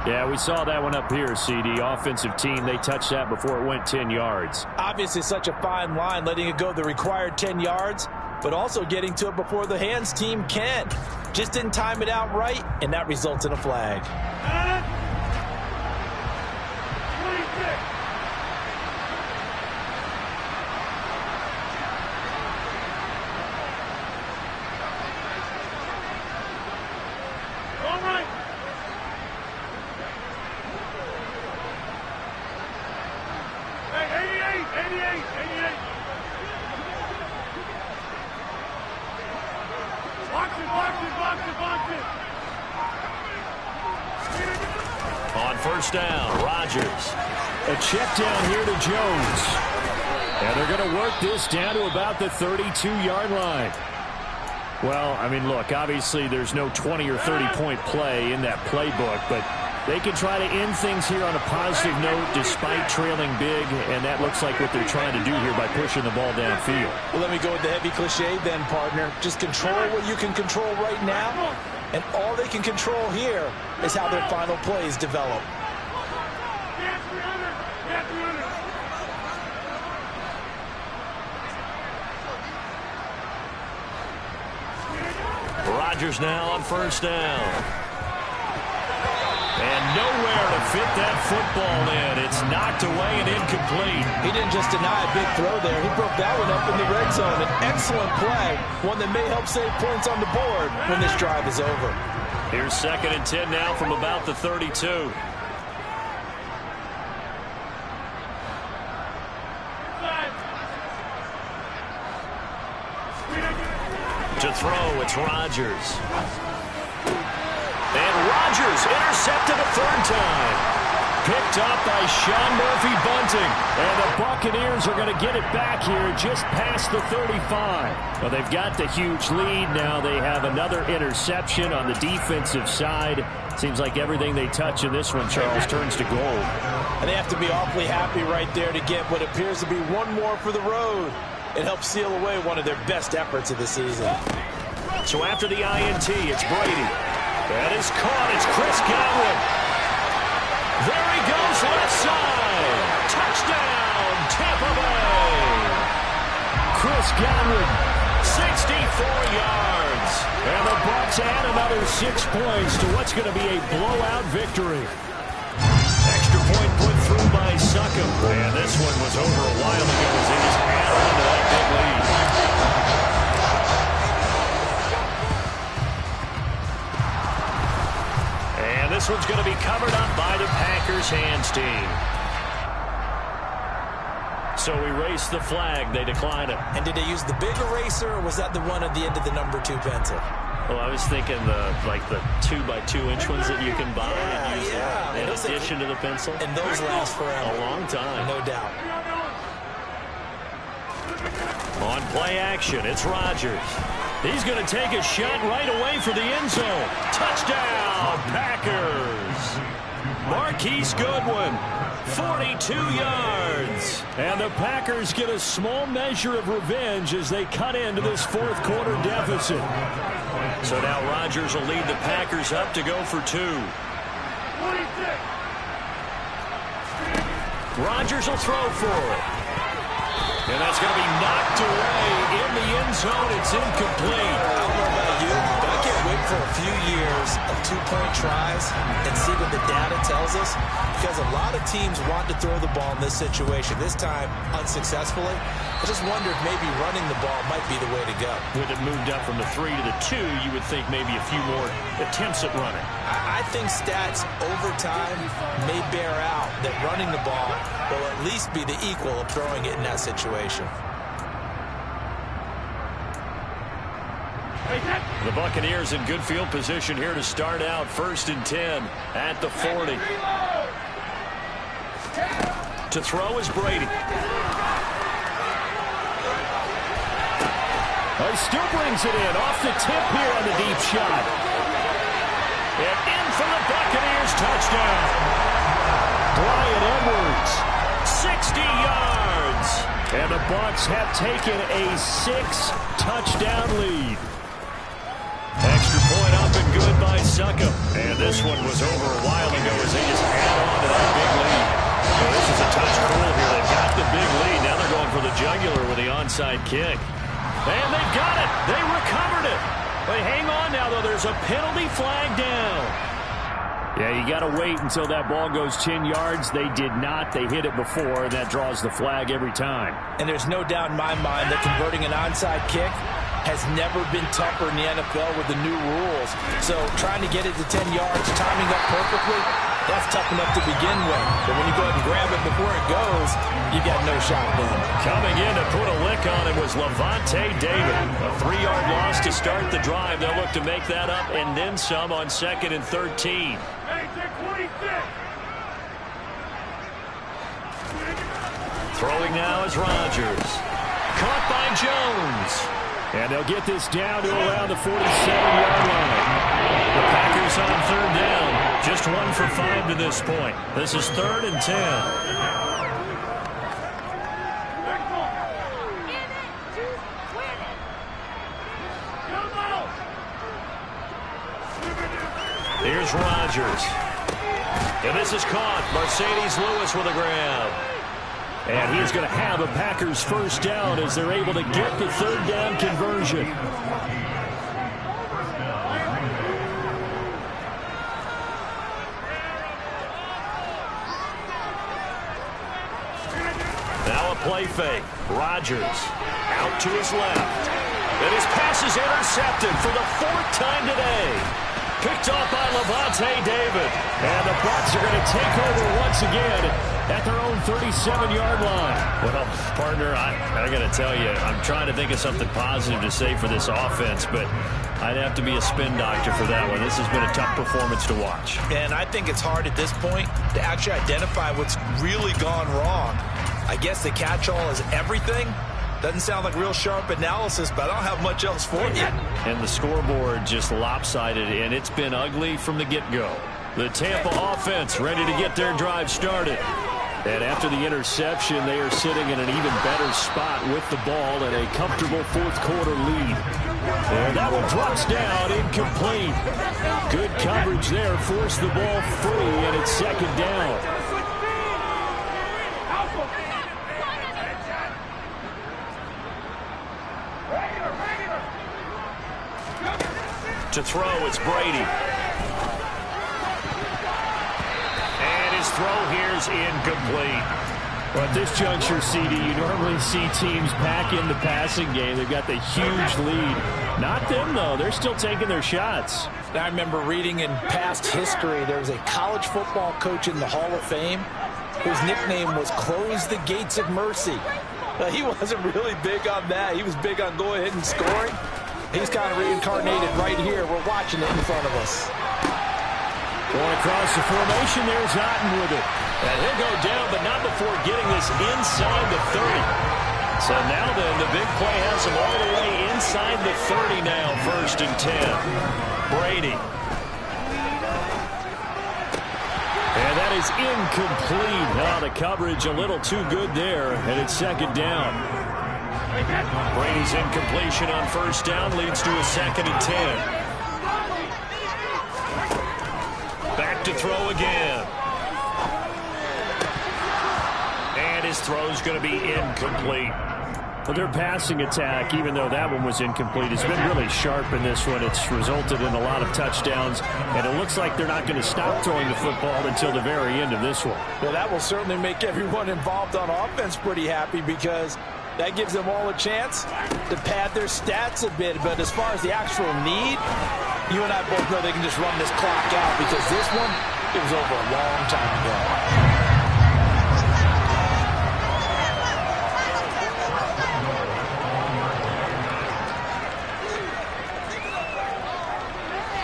Yeah, we saw that one up here, CD. Offensive team, they touched that before it went 10 yards. Obviously such a fine line, letting it go the required 10 yards, but also getting to it before the hands team can. Just didn't time it out right, and that results in a flag. first down. Rodgers. A check down here to Jones. And they're going to work this down to about the 32-yard line. Well, I mean, look, obviously there's no 20 or 30-point play in that playbook, but they can try to end things here on a positive note despite trailing big, and that looks like what they're trying to do here by pushing the ball downfield. Well, let me go with the heavy cliche then, partner. Just control what you can control right now, and all they can control here is how their final plays develop. Rodgers now on first down. And nowhere to fit that football in. It's knocked away and incomplete. He didn't just deny a big throw there. He broke that one up in the red zone. An excellent play. One that may help save points on the board when this drive is over. Here's 2nd and 10 now from about the 32. To throw, it's Rodgers. And Rodgers intercepted a third time. Picked up by Sean Murphy-Bunting. And the Buccaneers are going to get it back here just past the 35. Well, they've got the huge lead. Now they have another interception on the defensive side. Seems like everything they touch in this one, Charles, turns to gold. And they have to be awfully happy right there to get what appears to be one more for the road. It helps seal away one of their best efforts of the season. So after the INT, it's Brady. That is caught. It's Chris Godwin. There he goes, left side. Touchdown, Tampa Bay. Chris Godwin. 64 yards. And the Bucs add another 6 points to what's going to be a blowout victory. Extra point put through by Simking. And this one was over a while ago as they just add on to that big lead. And this one's going to be covered up by the Packers hands team. So erase the flag. They decline it. And did they use the big eraser, or was that the one at the end of the number 2 pencil? Well, I was thinking the 2x2-inch ones that you can buy and use in addition to the pencil. And those last forever. A long time. No doubt. On play action, it's Rodgers. He's going to take a shot right away for the end zone. Touchdown, Packers. Marquise Goodwin, 42 yards. And the Packers get a small measure of revenge as they cut into this fourth quarter deficit. So now Rodgers will lead the Packers up to go for 2. Rodgers will throw for it. And that's going to be knocked away in the end zone. It's incomplete. I don't know about you, but I can't wait for a few years of 2-point tries and see what the data tells us, because a lot of teams want to throw the ball in this situation. This time, unsuccessfully. I just wonder if maybe running the ball might be the way to go. With it moved up from the 3 to the 2, you would think maybe a few more attempts at running. I think stats over time may bear out that running the ball will at least be the equal of throwing it in that situation. The Buccaneers in good field position here to start out. 1st and 10 at the 40. To throw is Brady. He still brings it in off the tip here on the deep shot. And in for the Buccaneers, touchdown. Bryan Edwards. 60 yards. And the Bucs have taken a 6-touchdown lead. Extra point up and good by Simking. And this one was over a while ago as they just add on to that big lead. Well, this is a touch cruel here. They've got the big lead. Now they're going for the jugular with the onside kick. And they've got it. They recovered it. But hang on now, though. There's a penalty flag down. Yeah, you got to wait until that ball goes 10 yards. They did not. They hit it before, and that draws the flag every time. And there's no doubt in my mind that converting an onside kick has never been tougher in the NFL with the new rules. So trying to get it to 10 yards, timing up perfectly, that's tough enough to begin with. But when you go ahead and grab it before it goes, you got no shot then. Coming in to put a lick on him was Levante David. A 3-yard loss to start the drive. They'll look to make that up and then some on 2nd and 13. Throwing now is Rodgers. Caught by Jones. And they'll get this down to around the 47-yard line. The Packers on third down. Just 1 for 5 to this point. This is 3rd and 10. Here's Rodgers. And this is caught. Mercedes Lewis with a grab. And he's going to have a Packers first down as they're able to get the third down conversion. Now a play fake. Rodgers out to his left. And his pass is intercepted for the 4th time today. Picked off by Levante David. And the Bucs are going to take over once again at their own 37-yard line. Well, partner, I got to tell you, I'm trying to think of something positive to say for this offense, but I'd have to be a spin doctor for that one. This has been a tough performance to watch. And I think it's hard at this point to actually identify what's really gone wrong. I guess the catch-all is everything. Doesn't sound like real sharp analysis, but I don't have much else for you. And the scoreboard just lopsided, and it's been ugly from the get-go. The Tampa offense ready to get their drive started. And after the interception, they are sitting in an even better spot with the ball and a comfortable fourth-quarter lead. And that one drops down, incomplete. Good coverage there, forced the ball free, and it's 2nd down. To throw, it's Brady. And his throw here is incomplete. Well, at this juncture, CD, you normally see teams pack in the passing game. They've got the huge lead. Not them, though. They're still taking their shots. I remember reading in past history, there was a college football coach in the Hall of Fame whose nickname was Close the Gates of Mercy. He wasn't really big on that. He was big on going ahead and scoring. He's kind of reincarnated right here. We're watching it in front of us. Going across the formation, there's Otten with it. And he'll go down, but not before getting this inside the 30. So now then, the big play has him all the way inside the 30 now, 1st and 10. Brady. And that is incomplete. Now the coverage a little too good there, and it's 2nd down. Brady's incompletion on 1st down leads to a 2nd and 10. Back to throw again. And his throw's going to be incomplete. Well, their passing attack, even though that one was incomplete, has been really sharp in this one. It's resulted in a lot of touchdowns, and it looks like they're not going to stop throwing the football until the very end of this one. Well, that will certainly make everyone involved on offense pretty happy because that gives them all a chance to pad their stats a bit. But as far as the actual need, you and I both know they can just run this clock out because this one, it was over a long time ago.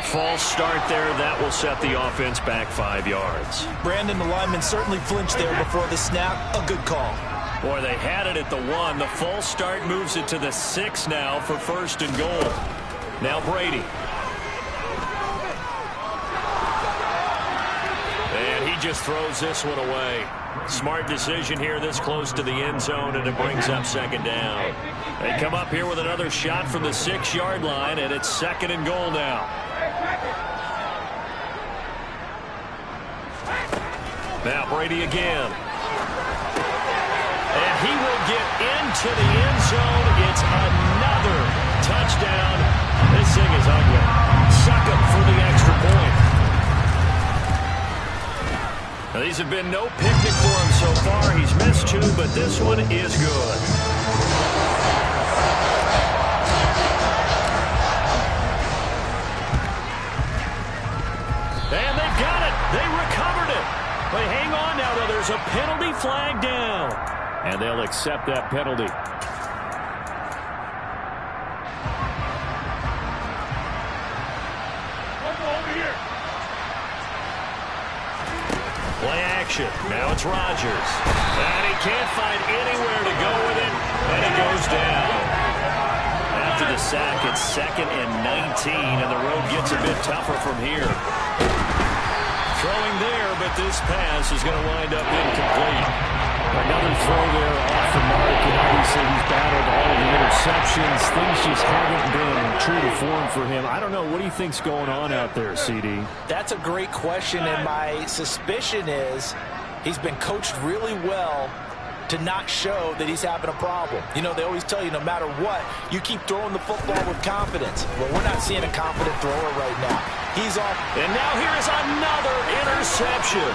False start there. That will set the offense back 5 yards. Brandon, the lineman certainly flinched there before the snap. A good call. Boy, they had it at the 1. The false start moves it to the 6 now for 1st and goal. Now Brady. And he just throws this one away. Smart decision here this close to the end zone, and it brings up 2nd down. They come up here with another shot from the 6-yard line, and it's 2nd and goal now. Now Brady again. And he will get into the end zone. It's another touchdown. This thing is ugly. Suck him for the extra point. Now, these have been no picnic for him so far. He's missed 2, but this one is good. And they've got it. They recovered it. But hang on now, though. There's a penalty flag down. And they'll accept that penalty. Play action. Now it's Rodgers. And he can't find anywhere to go with it. And he goes down. After the sack, it's 2nd and 19, and the road gets a bit tougher from here. Throwing there, but this pass is going to wind up incomplete. Another throw there off the mark, and obviously he's battled all of the interceptions. Things just haven't been true to form for him. I don't know. What do you think's going on out there, CD? That's a great question, and my suspicion is he's been coached really well to not show that he's having a problem. You know, they always tell you no matter what, you keep throwing the football with confidence. Well, we're not seeing a confident thrower right now. He's off. And now here is another interception.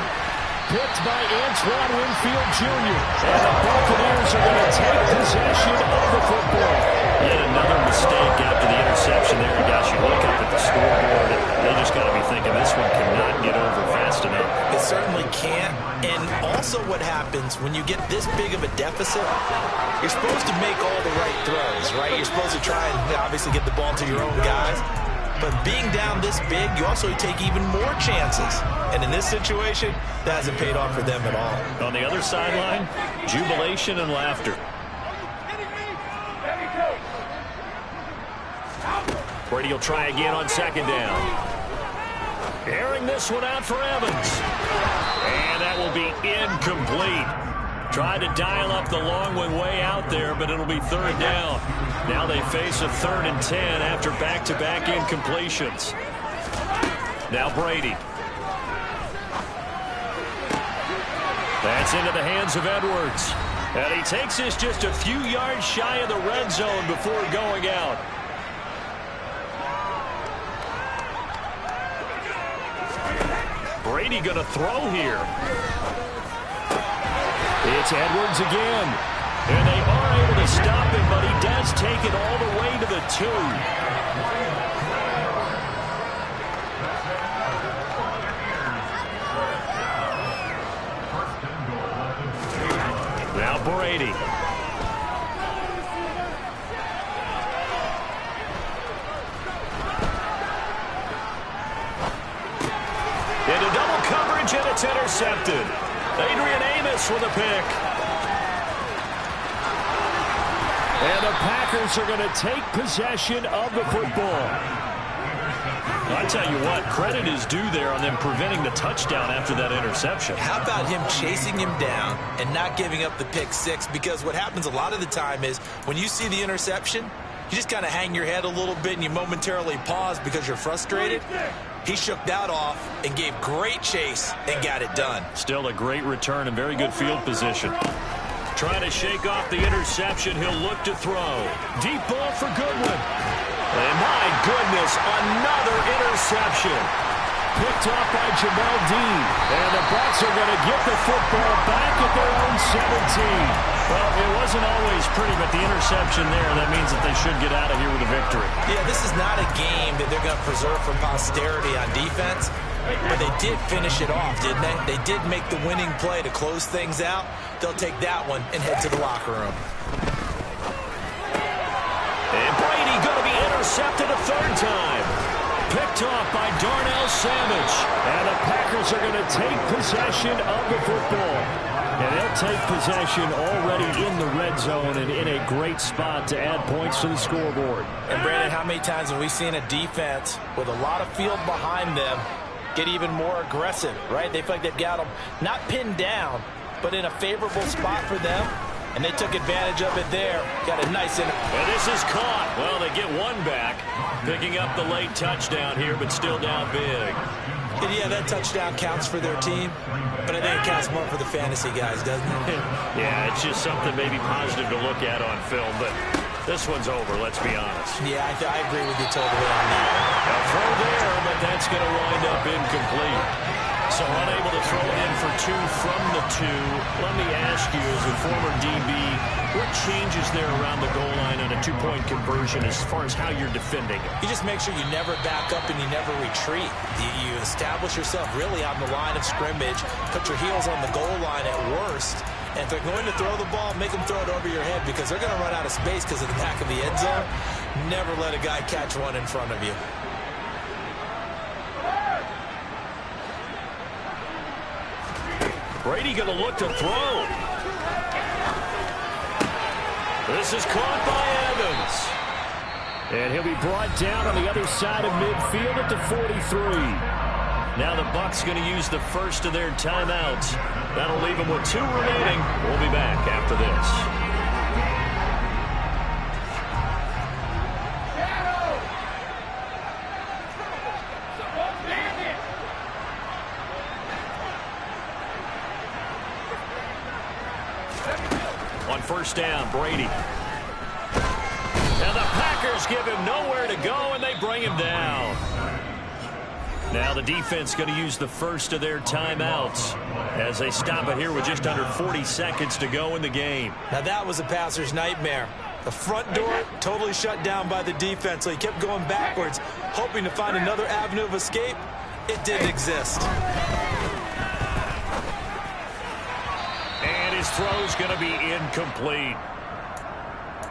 Picked by Antoine Winfield Jr. And the Buccaneers are going to take possession of the football. Yet another mistake after the interception there. Guys, you look up at the scoreboard, and they just got to be thinking this one cannot get over fast enough. It certainly can't. And also what happens when you get this big of a deficit, you're supposed to make all the right throws, right? You're supposed to try and obviously get the ball to your own guys. But being down this big, you also take even more chances. And in this situation, that hasn't paid off for them at all. On the other sideline, jubilation and laughter. Brady will try again on 2nd down. Airing this one out for Evans. And that will be incomplete. Tried to dial up the long one way out there, but it'll be 3rd down. Now they face a 3rd and 10 after back-to-back incompletions. Now Brady. That's into the hands of Edwards. And he takes this just a few yards shy of the red zone before going out. Brady going to throw here. It's Edwards again. And they are able to stop him, but he does take it all the way to the 2. Now Brady. Into double coverage, and it's intercepted. Adrian Amos with a pick. And the Packers are going to take possession of the football. I tell you what, credit is due there on them preventing the touchdown after that interception. How about him chasing him down and not giving up the pick 6? Because what happens a lot of the time is when you see the interception, you just kind of hang your head a little bit and you momentarily pause because you're frustrated. He shook that off and gave great chase and got it done. Still a great return and very good field position. Trying to shake off the interception. He'll look to throw. Deep ball for Goodwin. And my goodness, another interception. Picked off by Jamel Dean. And the Bucs are going to get the football back at their own 17. Well, it wasn't always pretty, but the interception there, that means that they should get out of here with a victory. Yeah, this is not a game that they're going to preserve for posterity on defense, but they did finish it off, didn't they? They did make the winning play to close things out. They'll take that one and head to the locker room. And Brady going to be intercepted a 3rd time. Picked off by Darnell Savage. And the Packers are going to take possession of the football. And they'll take possession already in the red zone and in a great spot to add points to the scoreboard. And Brandon, how many times have we seen a defense with a lot of field behind them get even more aggressive, right? They feel like they've got them not pinned down, but in a favorable spot for them. And they took advantage of it there. Got a nice in. And this is caught. Well, they get one back. Picking up the late touchdown here, but still down big. And yeah, that touchdown counts for their team, but I think it counts more for the fantasy guys, doesn't it? Yeah, it's just something maybe positive to look at on film, but this one's over, let's be honest. Yeah, I agree with you totally on that. A throw there, but that's going to wind up incomplete. So unable to throw it in for 2 from the 2. Let me ask you, as a former DB, what changes there around the goal line on a 2-point conversion as far as how you're defending it? You just make sure you never back up and you never retreat. You establish yourself really on the line of scrimmage, put your heels on the goal line at worst, and if they're going to throw the ball, make them throw it over your head because they're going to run out of space because of the back of the end zone. Never let a guy catch one in front of you. Brady going to look to throw. This is caught by Evans. And he'll be brought down on the other side of midfield at the 43. Now the Bucs going to use the first of their timeouts. That'll leave them with 2 remaining. We'll be back after this. On first down, Brady. And the Packers give him nowhere to go, and they bring him down. Now the defense going to use the first of their timeouts as they stop it here with just under 40 seconds to go in the game. Now that was a passer's nightmare. The front door totally shut down by the defense, so he kept going backwards, hoping to find another avenue of escape. It didn't exist. And his throw's going to be incomplete.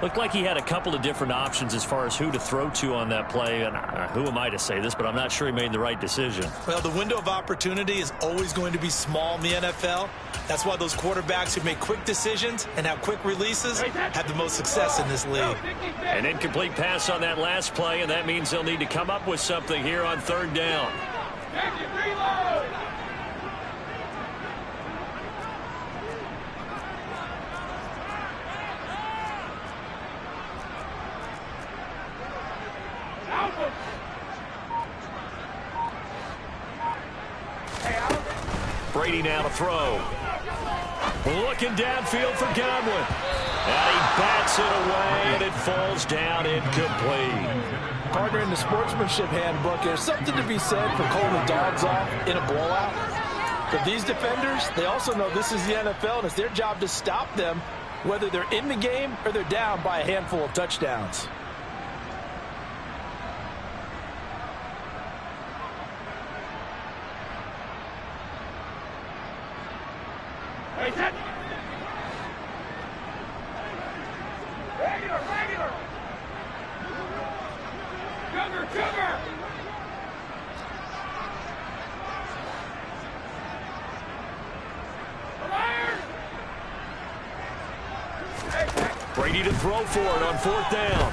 Looked like he had a couple of different options as far as who to throw to on that play. And who am I to say this, but I'm not sure he made the right decision. Well, the window of opportunity is always going to be small in the NFL. That's why those quarterbacks who make quick decisions and have quick releases have the most success in this league. An incomplete pass on that last play, and that means they'll need to come up with something here on third down. Brady now to throw. Looking downfield for Godwin. And he bats it away, and it falls down incomplete. Partner, in the sportsmanship handbook, there's something to be said for calling the dogs off in a blowout. But these defenders, they also know this is the NFL, and it's their job to stop them, whether they're in the game or they're down by a handful of touchdowns. Brady to throw for it on fourth down.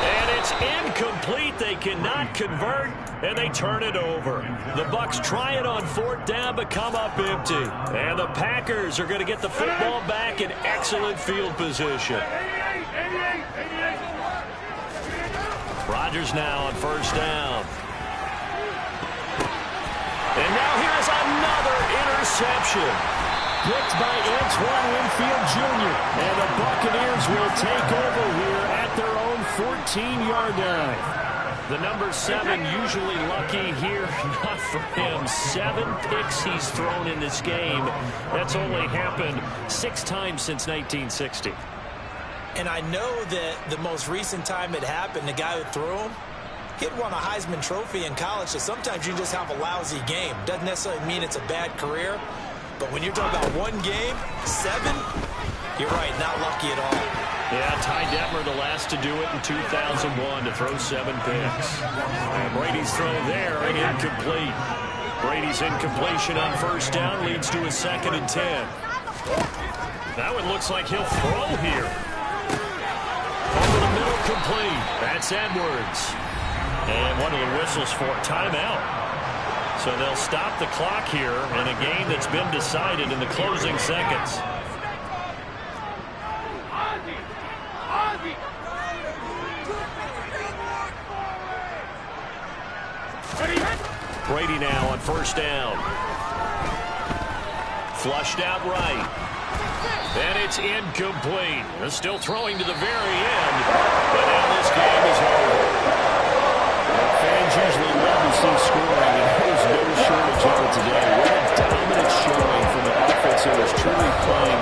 And it's incomplete. They cannot convert, and they turn it over. The Bucs try it on fourth down, but come up empty. And the Packers are going to get the football back in excellent field position. Rodgers now on first down. And now here's another interception. Picked by Antoine Winfield Jr. And the Buccaneers will take over here at their own 14-yard line. The number 7 usually lucky here. Not for him. 7 picks he's thrown in this game. That's only happened 6 times since 1960. And I know that the most recent time it happened, the guy who threw him, he'd won a Heisman Trophy in college, so sometimes you just have a lousy game. Doesn't necessarily mean it's a bad career. But when you're talking about one game, 7, you're right, not lucky at all. Yeah, Ty Detmer, the last to do it in 2001, to throw 7 picks. And Brady's throw there, and incomplete. Brady's incompletion on first down leads to a 2nd and 10. Now it looks like he'll throw here. Over the middle, complete. That's Edwards. And one of the whistles for timeout. So they'll stop the clock here in a game that's been decided in the closing seconds. Brady now on first down. Flushed out right. And it's incomplete. They're still throwing to the very end. But now this game is over. Fans usually love to see scoring, and there's no shortage of it today. What a dominant showing from an offense that was truly playing